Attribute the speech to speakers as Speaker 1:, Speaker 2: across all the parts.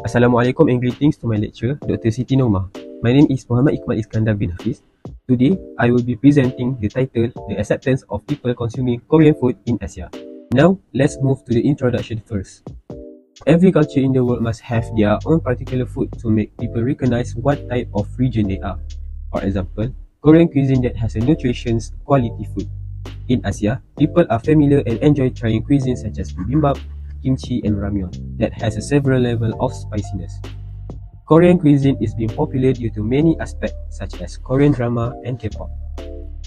Speaker 1: Assalamualaikum and greetings to my lecturer, Dr. Siti Norma. My name is Muhammad Iqmal Iskandar bin Hafiz. Today, I will be presenting the title, The Acceptance of People Consuming Korean Food in Asia. Now, let's move to the introduction first. Every culture in the world must have their own particular food to make people recognize what type of region they are. For example, Korean cuisine that has a nutritious quality food. In Asia, people are familiar and enjoy trying cuisines such as bibimbap, kimchi, and ramyeon that has a several level of spiciness. Korean cuisine is being popular due to many aspects such as Korean drama and K-pop.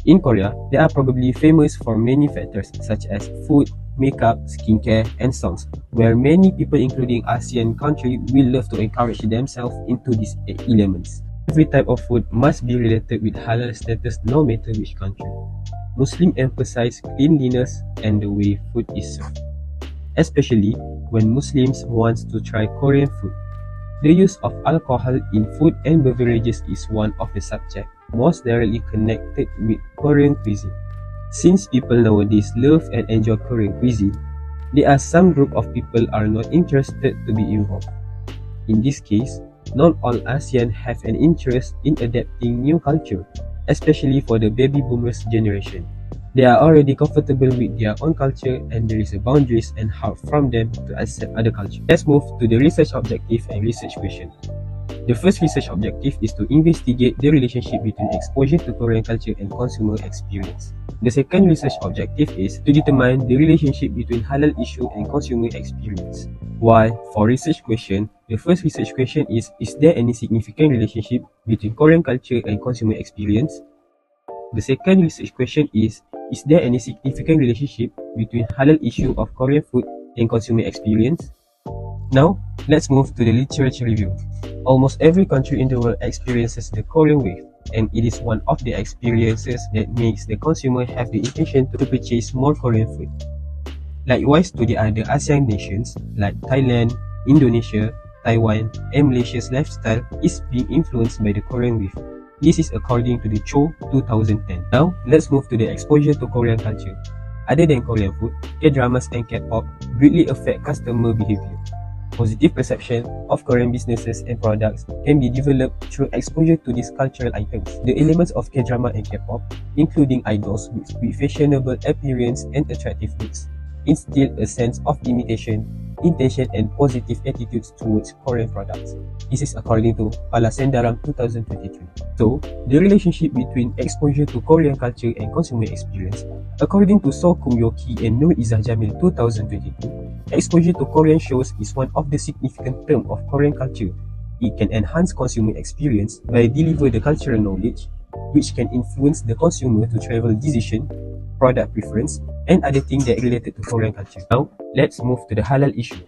Speaker 1: In Korea, they are probably famous for many factors such as food, makeup, skincare, and songs, where many people including ASEAN countries will love to encourage themselves into these elements. Every type of food must be related with halal status no matter which country. Muslims emphasize cleanliness and the way food is served, especially when Muslims want to try Korean food. The use of alcohol in food and beverages is one of the subjects most directly connected with Korean cuisine. Since people nowadays love and enjoy Korean cuisine, there are some group of people are not interested to be involved. In this case, not all ASEAN have an interest in adapting new culture, especially for the baby boomers generation. They are already comfortable with their own culture and there is a boundaries and hard from them to accept other culture. Let's move to the research objective and research question. The first research objective is to investigate the relationship between exposure to Korean culture and consumer experience. The second research objective is to determine the relationship between halal issue and consumer experience. While for research question, the first research question is there any significant relationship between Korean culture and consumer experience? The second research question is there any significant relationship between halal issue of Korean food and consumer experience? Now, let's move to the literature review. Almost every country in the world experiences the Korean wave, and it is one of the experiences that makes the consumer have the intention to purchase more Korean food. Likewise to the other ASEAN nations like Thailand, Indonesia, Taiwan, and Malaysia's lifestyle is being influenced by the Korean wave. This is according to the Cho 2010. Now, let's move to the exposure to Korean culture. Other than Korean food, K-dramas and K-pop greatly affect customer behavior. Positive perception of Korean businesses and products can be developed through exposure to these cultural items. The elements of K-drama and K-pop, including idols with fashionable appearance and attractive looks, instill a sense of imitation, intention, and positive attitudes towards Korean products. This is according to Palasendaram 2023. So, the relationship between exposure to Korean culture and consumer experience, according to So Kum-Yoki and Nur Izzah Jamil 2022, exposure to Korean shows is one of the significant terms of Korean culture. It can enhance consumer experience by delivering the cultural knowledge, which can influence the consumer to travel decision, product preference, and other things that related to Korean culture. Now, let's move to the halal issue.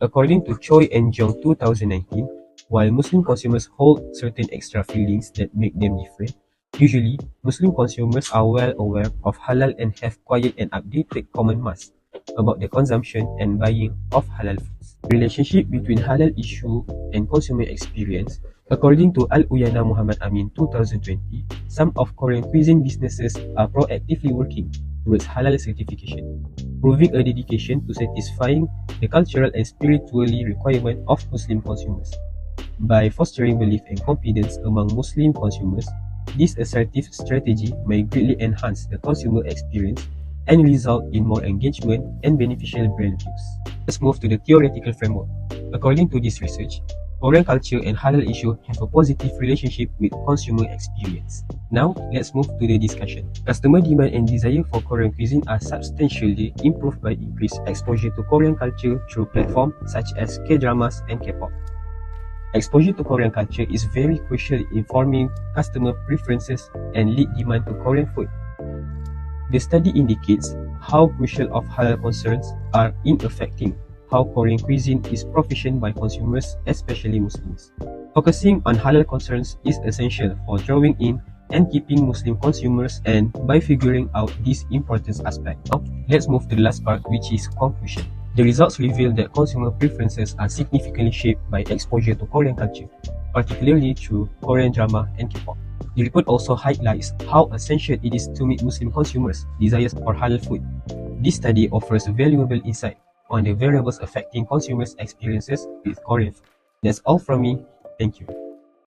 Speaker 1: According to Choi and Jong 2019, while Muslim consumers hold certain extra feelings that make them different, usually Muslim consumers are well aware of halal and have quiet and updated common mass about the consumption and buying of halal foods. Relationship between halal issue and consumer experience. According to Al-Uyana Muhammad Amin 2020, some of Korean cuisine businesses are proactively working towards halal certification, proving a dedication to satisfying the cultural and spiritually requirement of Muslim consumers. By fostering belief and confidence among Muslim consumers, this assertive strategy may greatly enhance the consumer experience and result in more engagement and beneficial brand views. Let's move to the theoretical framework. According to this research, Korean culture and halal issue have a positive relationship with consumer experience. Now, let's move to the discussion. Customer demand and desire for Korean cuisine are substantially improved by increased exposure to Korean culture through platforms such as K-dramas and K-pop. Exposure to Korean culture is very crucial in forming customer preferences and lead demand to Korean food. The study indicates how crucial of halal concerns are in affecting how Korean cuisine is proficient by consumers, especially Muslims. Focusing on halal concerns is essential for drawing in and keeping Muslim consumers, and by figuring out this important aspect. Now, let's move to the last part, which is conclusion. The results reveal that consumer preferences are significantly shaped by exposure to Korean culture, particularly through Korean drama and K-pop. The report also highlights how essential it is to meet Muslim consumers' desires for halal food. This study offers valuable insight on the variables affecting consumers' experiences with Korean food. That's all from me. Thank you.